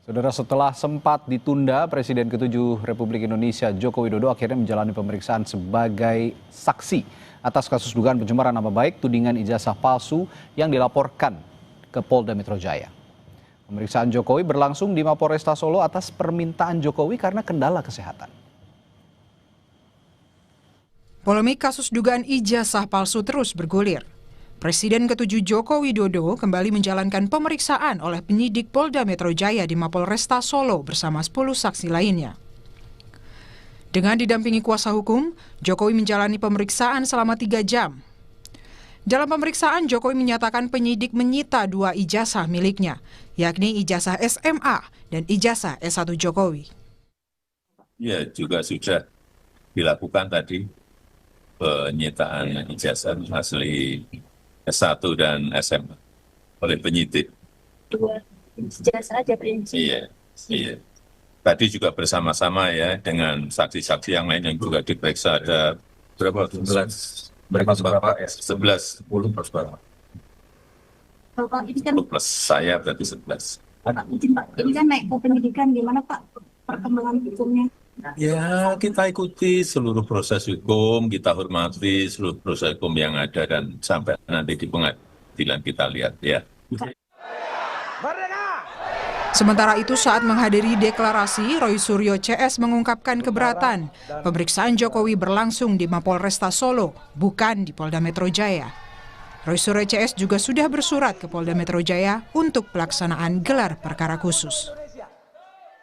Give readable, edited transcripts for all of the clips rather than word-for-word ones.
Saudara, setelah sempat ditunda, Presiden ke-7 Republik Indonesia Joko Widodo akhirnya menjalani pemeriksaan sebagai saksi atas kasus dugaan pencemaran nama baik tudingan ijazah palsu yang dilaporkan ke Polda Metro Jaya. Pemeriksaan Jokowi berlangsung di Mapolresta Solo atas permintaan Jokowi karena kendala kesehatan. Polemik kasus dugaan ijazah palsu terus bergulir. Presiden ke-7 Joko Widodo kembali menjalankan pemeriksaan oleh penyidik Polda Metro Jaya di Mapolresta Solo bersama 10 saksi lainnya. Dengan didampingi kuasa hukum, Jokowi menjalani pemeriksaan selama 3 jam. Dalam pemeriksaan, Jokowi menyatakan penyidik menyita 2 ijazah miliknya, yakni ijazah SMA dan ijazah S1 Jokowi. Ya, juga sudah dilakukan tadi penyitaan ijazah asli S1 dan SMA oleh penyidik. 2 ijazah aja prinsip. Iya. Tadi juga bersama-sama ya dengan saksi-saksi yang lain yang juga diperiksa ada berapa? 11. Berapa? 11. 10 plus berapa? Pak, ini kan plus saya berarti 11. Pak, izin Pak, ini kan naik ke penyidikan, gimana Pak perkembangan hukumnya? Ya, kita ikuti seluruh proses hukum, kita hormati seluruh proses hukum yang ada dan sampai nanti di pengadilan kita lihat ya. Sementara itu saat menghadiri deklarasi, Roy Suryo CS mengungkapkan keberatan pemeriksaan Jokowi berlangsung di Mapolresta Solo, bukan di Polda Metro Jaya. Roy Suryo CS juga sudah bersurat ke Polda Metro Jaya untuk pelaksanaan gelar perkara khusus.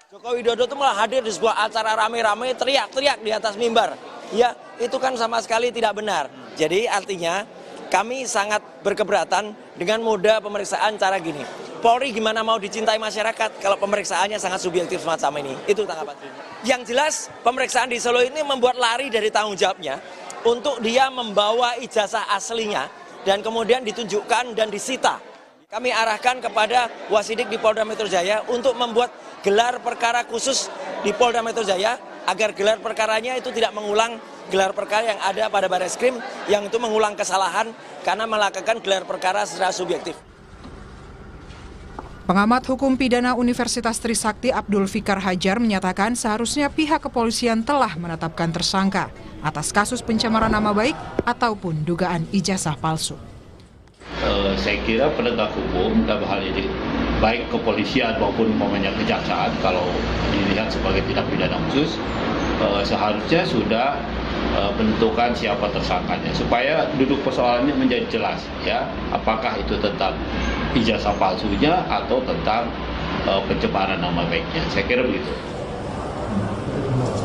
Joko Widodo itu malah hadir di sebuah acara rame-rame teriak-teriak di atas mimbar. Ya, itu kan sama sekali tidak benar. Jadi artinya kami sangat berkeberatan dengan moda pemeriksaan cara gini. Polri gimana mau dicintai masyarakat kalau pemeriksaannya sangat subjektif semacam ini. Itu tanggapan. Yang jelas pemeriksaan di Solo ini membuat lari dari tanggung jawabnya untuk dia membawa ijazah aslinya dan kemudian ditunjukkan dan disita. Kami arahkan kepada Wasidik di Polda Metro Jaya untuk membuat gelar perkara khusus di Polda Metro Jaya agar gelar perkaranya itu tidak mengulang gelar perkara yang ada pada Barreskrim yang itu mengulang kesalahan karena melakukan gelar perkara secara subjektif. Pengamat hukum pidana Universitas Trisakti Abdul Fikar Hajar menyatakan seharusnya pihak kepolisian telah menetapkan tersangka atas kasus pencemaran nama baik ataupun dugaan ijazah palsu. Saya kira penegak hukum dalam hal ini baik kepolisian maupun umpamanya kejaksaan kalau dilihat sebagai tindak pidana khusus seharusnya sudah menentukan siapa tersangkanya supaya duduk persoalannya menjadi jelas ya apakah itu tentang ijazah palsunya atau tentang pencemaran nama baiknya. Saya kira begitu.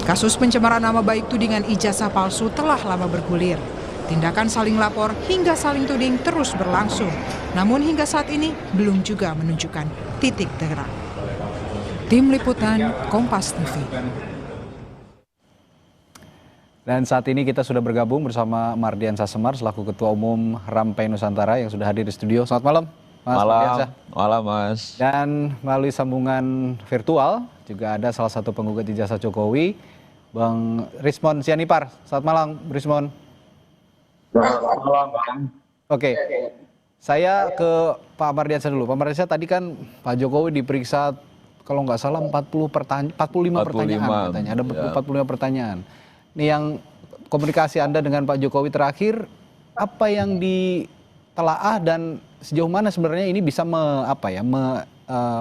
Kasus pencemaran nama baik tudingan ijazah palsu telah lama bergulir. Tindakan saling lapor hingga saling tuding terus berlangsung. Namun hingga saat ini belum juga menunjukkan titik terang. Tim Liputan Kompas TV. Dan saat ini kita sudah bergabung bersama Mardian Sasemar selaku Ketua Umum Rampai Nusantara yang sudah hadir di studio. Selamat malam, Mas Mardiansyah. Malam, Mas. Dan melalui sambungan virtual juga ada salah satu penggugat ijazah Jokowi, Bang Rismon Sianipar. Selamat malam, Rismon. Selamat malam, Bang. Oke, saya ke Pak Mardiansyah dulu. Pak Mardiansyah, tadi kan Pak Jokowi diperiksa kalau nggak salah 45 pertanyaan katanya. Ada 45 pertanyaan. Ini yang komunikasi Anda dengan Pak Jokowi terakhir, apa yang ditelaah dan sejauh mana sebenarnya ini bisa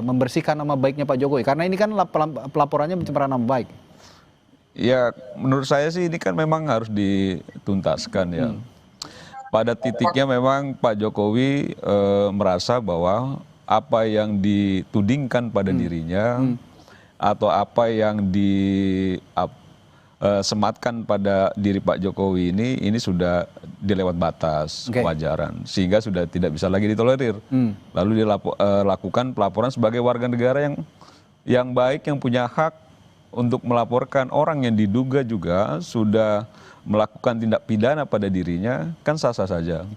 membersihkan nama baiknya Pak Jokowi? Karena ini kan pelaporannya pencemaran nama baik. Ya, menurut saya sih ini kan memang harus dituntaskan ya. Pada titiknya memang Pak Jokowi merasa bahwa apa yang ditudingkan pada dirinya atau apa yang sematkan pada diri Pak Jokowi ini sudah dilewat batas kewajaran sehingga sudah tidak bisa lagi ditolerir. Lalu dilakukan pelaporan sebagai warga negara yang baik, yang punya hak untuk melaporkan orang yang diduga juga sudah melakukan tindak pidana pada dirinya, kan sah-sah saja.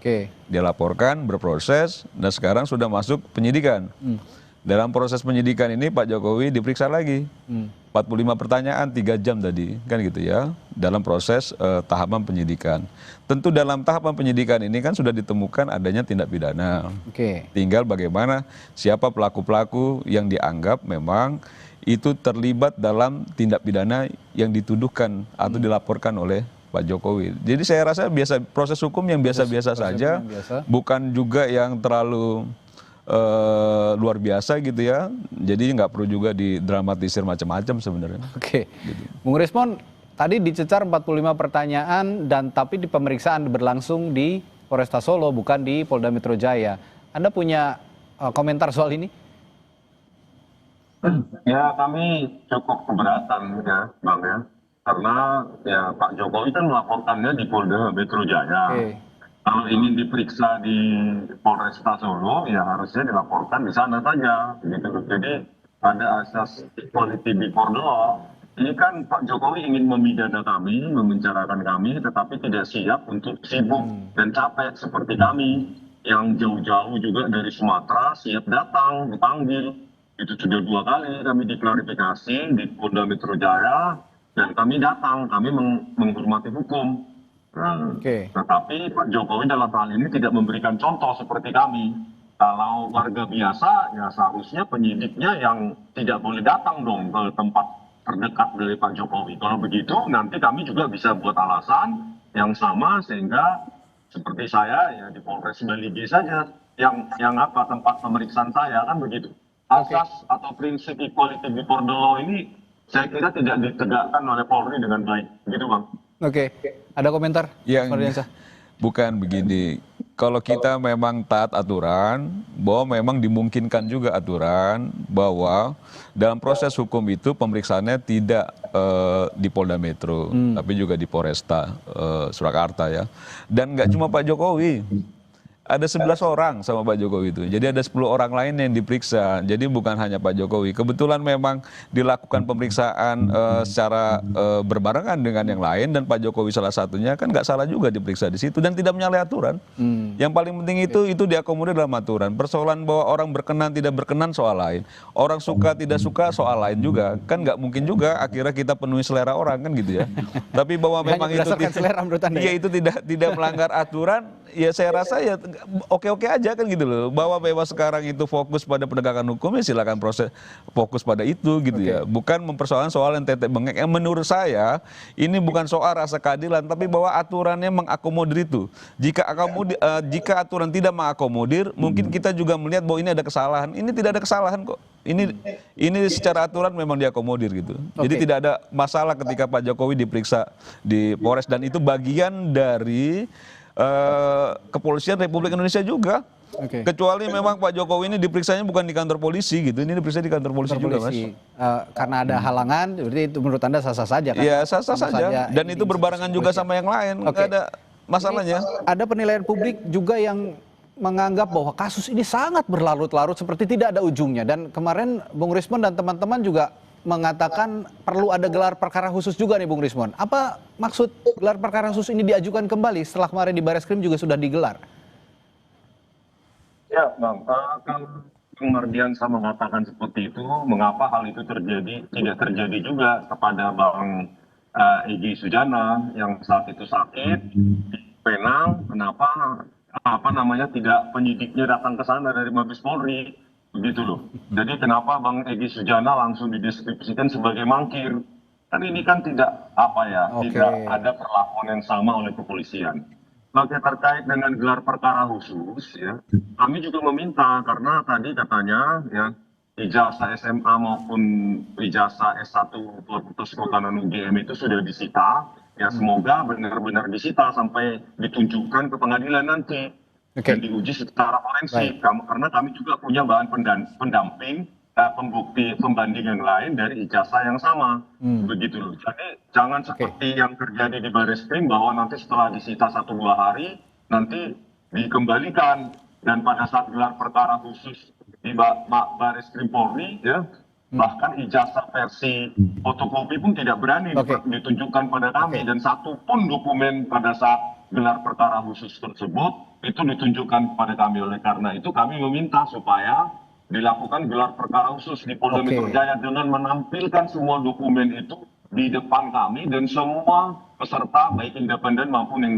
Dia laporkan, berproses, dan sekarang sudah masuk penyidikan. Dalam proses penyidikan ini Pak Jokowi diperiksa lagi 45 pertanyaan 3 jam tadi, kan gitu ya, dalam proses tahapan penyidikan. Tentu dalam tahapan penyidikan ini kan sudah ditemukan adanya tindak pidana. Tinggal bagaimana siapa pelaku-pelaku yang dianggap memang itu terlibat dalam tindak pidana yang dituduhkan atau dilaporkan oleh Pak Jokowi. Jadi saya rasa proses hukum yang biasa-biasa saja, bukan juga yang terlalu luar biasa gitu ya. Jadi nggak perlu juga didramatisir macam-macam sebenarnya. Gitu. Bung Rismon, tadi dicecar 45 pertanyaan tapi di pemeriksaan berlangsung di Polresta Solo bukan di Polda Metro Jaya. Anda punya komentar soal ini? Ya, kami cukup keberatan ya, Bang ya. Karena ya Pak Jokowi kan melaporkannya di Polda Metro Jaya. Kalau ingin diperiksa di Polresta Solo, ya harusnya dilaporkan di sana saja. Gitu. Jadi ada asas equality before the law. Ini kan Pak Jokowi ingin memidana kami, memenjarakan kami, tetapi tidak siap untuk sibuk dan capek seperti kami yang jauh-jauh juga dari Sumatera siap datang, dipanggil. Itu sudah 2 kali kami diklarifikasi di Polda Metro Jaya dan kami datang, kami menghormati hukum. Tetapi Pak Jokowi dalam hal ini tidak memberikan contoh seperti kami. Kalau warga biasa, ya seharusnya penyidiknya yang tidak boleh datang dong ke tempat terdekat dari Pak Jokowi. Kalau begitu, nanti kami juga bisa buat alasan yang sama sehingga seperti saya ya di Polres Baligi saja yang tempat pemeriksaan saya kan begitu. Asas atau prinsip equality before the law ini saya kira tidak ditegakkan oleh Polri dengan baik, gitu Bang. Ada komentar? Bukan begini. Kalau kita memang taat aturan, bahwa memang dimungkinkan juga aturan bahwa dalam proses hukum itu pemeriksaannya tidak di Polda Metro, tapi juga di Polresta Surakarta ya. Dan nggak cuma Pak Jokowi. Ada 11 orang sama Pak Jokowi itu. Jadi ada 10 orang lain yang diperiksa. Jadi bukan hanya Pak Jokowi. Kebetulan memang dilakukan pemeriksaan secara berbarengan dengan yang lain dan Pak Jokowi salah satunya kan nggak salah juga diperiksa di situ dan tidak menyalahi aturan. Yang paling penting itu diakomodir dalam aturan. Persoalan bahwa orang berkenan tidak berkenan soal lain. Orang suka tidak suka soal lain juga. Kan nggak mungkin juga akhirnya kita penuhi selera orang kan gitu ya. Tapi bahwa memang itu tidak melanggar aturan, ya saya rasa ya oke-oke aja kan gitu loh. Bahwa memang sekarang itu fokus pada penegakan hukum ya silakan fokus pada itu gitu ya. Bukan mempersoalkan soal yang tetek bengek. Yang menurut saya ini bukan soal rasa keadilan tapi bahwa aturannya mengakomodir itu. Jika aturan tidak mengakomodir, mungkin kita juga melihat bahwa ini ada kesalahan. Ini tidak ada kesalahan kok. Ini secara aturan memang diakomodir gitu. Jadi tidak ada masalah ketika Pak Jokowi diperiksa di Polres dan itu bagian dari Kepolisian Republik Indonesia juga. Kecuali memang Pak Jokowi ini diperiksanya bukan di kantor polisi gitu. Ini diperiksa di kantor polisi juga, Mas. Karena ada halangan, berarti itu menurut Anda sah-sah saja kan? Iya, sah-sah saja. Dan itu berbarengan juga sama yang lain. Nggak ada masalahnya. Ada penilaian publik juga yang menganggap bahwa kasus ini sangat berlarut-larut seperti tidak ada ujungnya. Dan kemarin Bung Rismon dan teman-teman juga mengatakan perlu ada gelar perkara khusus juga nih Bung Rismon. Apa maksud gelar perkara khusus ini diajukan kembali setelah kemarin di Bareskrim juga sudah digelar? Ya Bang, kalau Bang Mardiansa mengatakan seperti itu, mengapa hal itu tidak terjadi juga kepada Bang Egy Sujana yang saat itu sakit di Penang, kenapa tidak penyidiknya datang ke sana dari Mabes Polri? Begitu loh. Jadi kenapa Bang Egy Sujana langsung dideskripsikan sebagai mangkir? Kan ini kan tidak tidak ada perlakuan yang sama oleh kepolisian. Maka terkait dengan gelar perkara khusus, ya, kami juga meminta karena tadi katanya ya ijazah SMA maupun ijazah S1 Fakultas Kehutanan UGM itu sudah disita. Ya semoga benar-benar disita sampai ditunjukkan ke pengadilan nanti. Dan diuji secara forensik, karena kami juga punya bahan pendamping, pembukti pembandingan lain dari ijazah yang sama, begitu loh. Jadi jangan seperti yang terjadi di Bareskrim bahwa nanti setelah disita 1-2 hari nanti dikembalikan dan pada saat gelar perkara khusus di Bareskrim Polri, ya bahkan ijazah versi fotokopi pun tidak berani ditunjukkan pada kami dan satu pun dokumen pada saat gelar perkara khusus tersebut itu ditunjukkan kepada kami. Oleh karena itu kami meminta supaya dilakukan gelar perkara khusus di Polda Metro Jaya dengan menampilkan semua dokumen itu di depan kami dan semua peserta baik independen maupun yang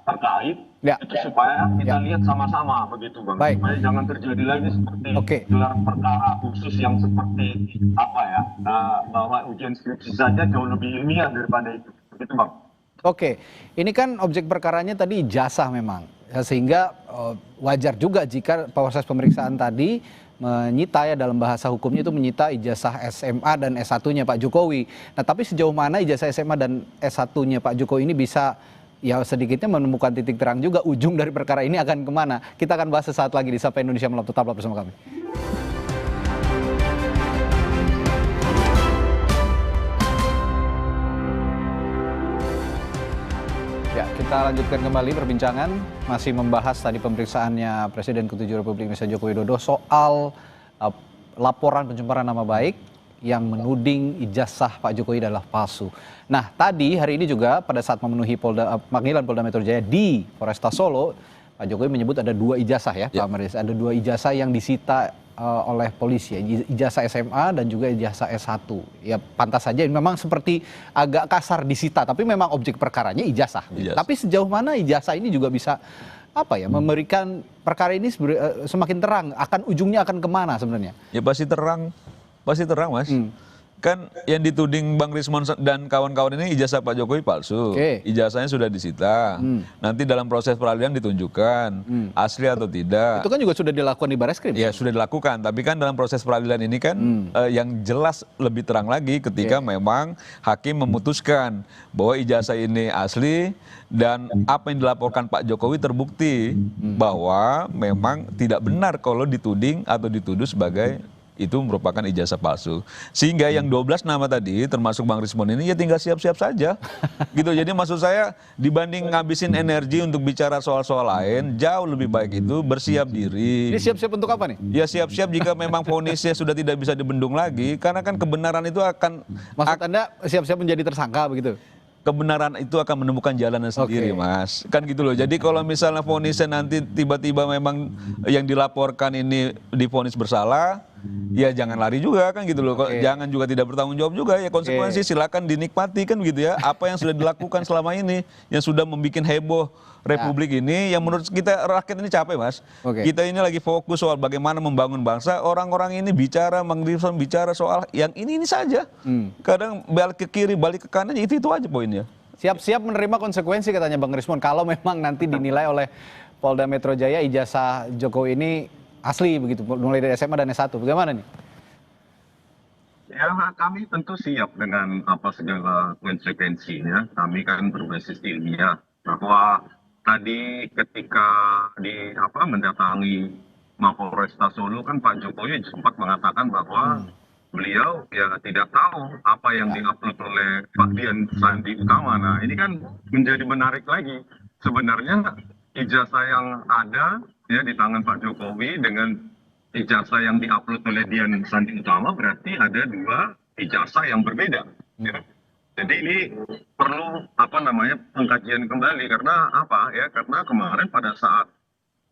terkait itu supaya kita lihat sama-sama begitu Bang. Supaya jangan terjadi lagi seperti gelar perkara khusus yang seperti bahwa ujian skripsi saja jauh lebih ilmiah daripada itu. Begitu Bang. Oke, ini kan objek perkaranya tadi ijazah memang, sehingga wajar juga jika proses pemeriksaan tadi menyita ya dalam bahasa hukumnya itu menyita ijazah SMA dan S1-nya Pak Jokowi. Nah tapi sejauh mana ijazah SMA dan S1-nya Pak Jokowi ini bisa ya sedikitnya menemukan titik terang juga ujung dari perkara ini akan kemana. Kita akan bahas sesaat lagi di Sapa Indonesia Malam, tetaplah bersama kami. Ya, kita lanjutkan kembali perbincangan, masih membahas tadi pemeriksaannya Presiden ke-7 Republik Indonesia Joko Widodo soal laporan pencemaran nama baik yang menuding ijazah Pak Jokowi adalah palsu. Nah, tadi hari ini juga pada saat memenuhi panggilan Polda Metro Jaya di Polresta Solo, Pak Jokowi menyebut ada 2 ijazah ya, Pak Maris. Ada 2 ijazah yang disita oleh polisi, ya, ijazah SMA dan juga ijazah S1. Ya pantas saja memang seperti agak kasar disita, tapi memang objek perkaranya ijazah. Tapi sejauh mana ijazah ini juga bisa memberikan perkara ini semakin terang, akan ujungnya akan kemana sebenarnya? Ya pasti terang Mas. Kan yang dituding Bang Rismon dan kawan-kawan ini ijazah Pak Jokowi palsu. Ijazahnya sudah disita. Nanti dalam proses peradilan ditunjukkan asli atau tidak. Itu kan juga sudah dilakukan di Barreskrim. Ya sudah dilakukan, tapi kan dalam proses peradilan ini kan yang jelas lebih terang lagi ketika memang hakim memutuskan bahwa ijazah ini asli dan apa yang dilaporkan Pak Jokowi terbukti bahwa memang tidak benar kalau dituding atau dituduh sebagai itu merupakan ijazah palsu. Sehingga yang 12 nama tadi termasuk Bang Rismon ini ya tinggal siap-siap saja. Gitu. Jadi maksud saya dibanding ngabisin energi untuk bicara soal-soal lain, jauh lebih baik itu bersiap diri. Ini siap-siap untuk apa nih? Ya siap-siap jika memang vonisnya sudah tidak bisa dibendung lagi, karena kan kebenaran itu akan... Maksud Anda siap-siap menjadi tersangka begitu? Kebenaran itu akan menemukan jalannya sendiri, Mas. Kan gitu loh. Jadi kalau misalnya vonisnya nanti tiba-tiba memang yang dilaporkan ini divonis bersalah, ya jangan lari juga kan gitu loh. Jangan juga tidak bertanggung jawab juga ya, konsekuensi silakan dinikmati kan gitu ya. Apa yang sudah dilakukan selama ini yang sudah membuat heboh Republik ini, yang menurut kita rakyat ini capek, Mas. Kita ini lagi fokus soal bagaimana membangun bangsa. Orang-orang ini bicara, bicara soal yang ini saja. Kadang balik ke kiri, balik ke kanan, itu aja poinnya. Siap-siap menerima konsekuensi katanya Bang Rismon kalau memang nanti dinilai oleh Polda Metro Jaya ijazah Jokowi ini asli begitu, mulai dari SMA dan S1. Bagaimana nih? Ya, kami tentu siap dengan segala konsekuensinya. Kami kan berbasis ilmiah bahwa tadi ketika mendatangi Mapolresta Solo kan Pak Jokowi sempat mengatakan bahwa beliau ya tidak tahu apa yang diupload oleh Pak Dian Sandi Utama. Nah ini kan menjadi menarik lagi. Sebenarnya ijazah yang ada ya di tangan Pak Jokowi dengan ijazah yang diupload oleh Dian Sandi Utama berarti ada 2 ijazah yang berbeda. Ya. Jadi ini perlu pengkajian kembali karena karena kemarin pada saat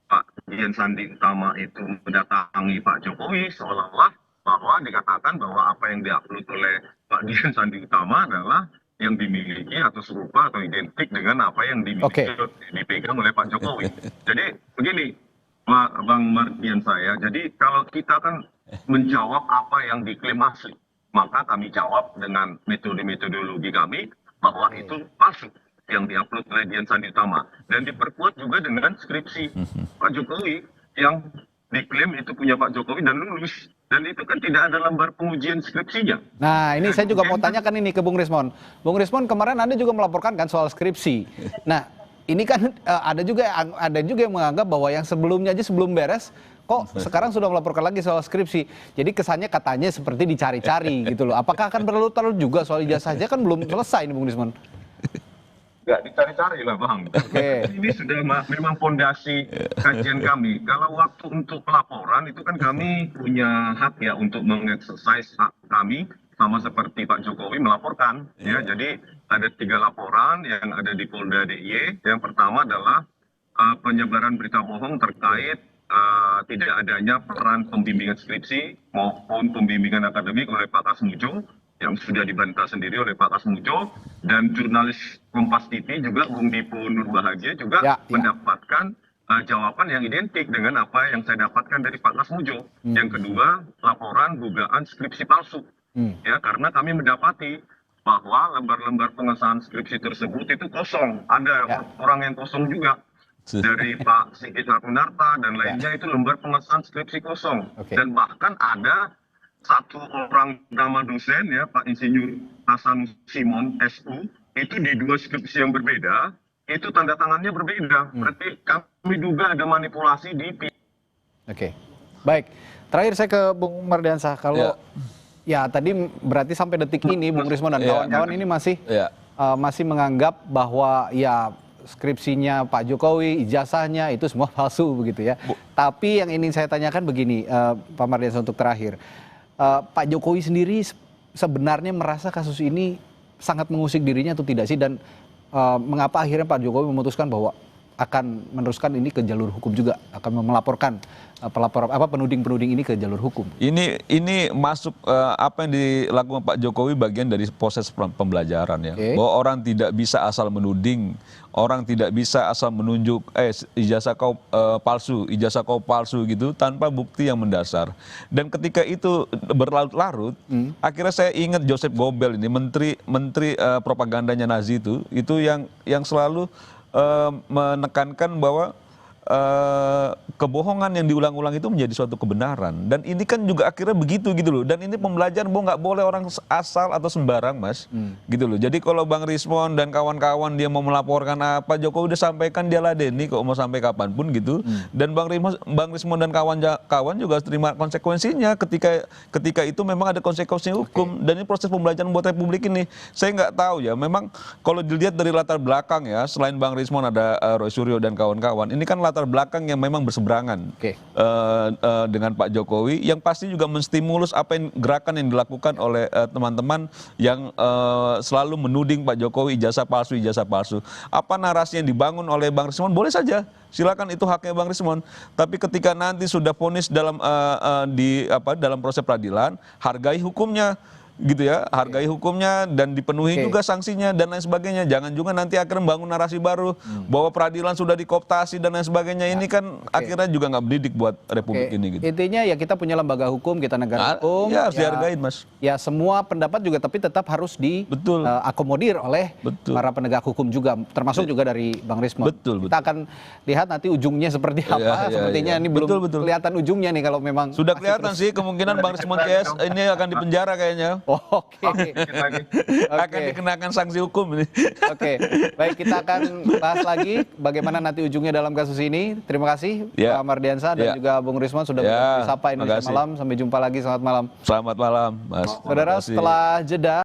Pak Dian Sandi Utama itu mendatangi Pak Jokowi seolah-olah bahwa dikatakan bahwa apa yang diupload oleh Pak Dian Sandi Utama adalah yang dimiliki atau serupa atau identik dengan apa yang dimiliki dipegang oleh Pak Jokowi. Jadi begini Bang Mardian saya, jadi kalau kita kan menjawab apa yang diklaim asli, maka kami jawab dengan metodologi kami bahwa itu palsu yang diupload oleh Dian Sandi Utama dan diperkuat juga dengan skripsi Pak Jokowi yang diklaim itu punya Pak Jokowi dan lulus, dan itu kan tidak ada lembar pengujian skripsinya. Nah ini saya juga mau tanyakan ini ke Bung Rismon. Bung Rismon, kemarin Anda juga melaporkan kan soal skripsi. Nah ini kan ada juga yang menganggap bahwa yang sebelumnya aja sebelum beres kok sekarang sudah melaporkan lagi soal skripsi. Jadi kesannya katanya seperti dicari-cari gitu loh. Apakah akan perlu juga soal ijazah saja kan belum selesai nih Bung Rismon? Nggak dicari-cari lah Bang. Ini sudah memang fondasi kajian kami. Kalau waktu untuk laporan itu kan kami punya hak ya untuk mengeksersis hak kami sama seperti Pak Jokowi melaporkan. Ya, jadi ada 3 laporan yang ada di Polda DIY. Yang pertama adalah penyebaran berita bohong terkait tidak adanya peran pembimbingan skripsi maupun pembimbingan akademik oleh Pak Kasmujo yang sudah dibantah sendiri oleh Pak Kasmujo, dan jurnalis Kompas TV juga Bung Dipo Nurbahagia juga mendapatkan jawaban yang identik dengan apa yang saya dapatkan dari Pak Kasmujo. Yang kedua, laporan dugaan skripsi palsu. Ya, karena kami mendapati bahwa lembar-lembar pengesahan skripsi tersebut itu kosong. Ada orang yang kosong juga. Dari Pak Sigit Rakunarta dan lainnya itu lembar pengesahan skripsi kosong. Dan bahkan ada satu orang nama dosen ya, Pak Insinyur Hasan Simon SU, itu di 2 skripsi yang berbeda, itu tanda tangannya berbeda. Berarti kami duga ada manipulasi di... Oke, baik. Terakhir saya ke Bung Mardiansah. Kalau ya tadi berarti sampai detik ini Bung Rismon dan kawan-kawan ini masih menganggap bahwa ya skripsinya Pak Jokowi, ijazahnya itu semua palsu begitu ya. Tapi yang ingin saya tanyakan begini, Pak Mardiansah, untuk terakhir. Pak Jokowi sendiri sebenarnya merasa kasus ini sangat mengusik dirinya atau tidak sih? Dan mengapa akhirnya Pak Jokowi memutuskan bahwa akan meneruskan ini ke jalur hukum juga, akan melaporkan penuding-penuding ini ke jalur hukum? Ini masuk apa yang dilakukan Pak Jokowi bagian dari proses pembelajaran ya. Bahwa orang tidak bisa asal menuding, orang tidak bisa asal menunjuk ijazah kau palsu gitu tanpa bukti yang mendasar. Dan ketika itu berlarut-larut, akhirnya saya ingat Joseph Goebbels ini, menteri propagandanya Nazi itu yang selalu menekankan bahwa kebohongan yang diulang-ulang itu menjadi suatu kebenaran. Dan ini kan juga akhirnya begitu gitu loh. Dan ini pembelajaran bahwa nggak boleh orang asal atau sembarang, Mas. Gitu loh. Jadi kalau Bang Rismon dan kawan-kawan dia mau melaporkan apa, Jokowi udah sampaikan, dia ladeni kok mau sampai kapanpun gitu. Dan Bang Rismon dan kawan-kawan juga harus terima konsekuensinya ketika itu memang ada konsekuensi hukum. Dan ini proses pembelajaran buat Republik ini. Saya nggak tahu ya, memang kalau dilihat dari latar belakang ya, selain Bang Rismon ada Roy Suryo dan kawan-kawan, ini kan latar belakang yang memang berseberangan dengan Pak Jokowi, yang pasti juga menstimulus gerakan yang dilakukan oleh teman-teman yang selalu menuding Pak Jokowi ijazah palsu. Apa narasi yang dibangun oleh Bang Rismon boleh saja, silakan, itu haknya Bang Rismon. Tapi ketika nanti sudah vonis dalam proses peradilan, hargai hukumnya. Gitu ya, hargai hukumnya dan dipenuhi juga sanksinya dan lain sebagainya. Jangan juga nanti akhirnya membangun narasi baru bahwa peradilan sudah dikooptasi dan lain sebagainya. Ini kan akhirnya juga nggak mendidik buat Republik ini. Gitu. Intinya ya kita punya lembaga hukum, kita negara hukum. Ya harus dihargain, Mas. Ya semua pendapat juga tapi tetap harus diakomodir oleh para penegak hukum juga, termasuk juga dari Bang Rismon. Kita akan lihat nanti ujungnya seperti apa. Sepertinya ini belum kelihatan ujungnya nih kalau memang. Sudah kelihatan sih, kemungkinan Bang Rismon CS ini akan dipenjara kayaknya. Akan dikenakan sanksi hukum ini. Baik, kita akan bahas lagi bagaimana nanti ujungnya dalam kasus ini. Terima kasih Pak Mardiansah dan juga Bung Rismon sudah bersama Indonesia Malam. Sampai jumpa lagi, selamat malam. Selamat malam, Mas. Saudara, setelah jeda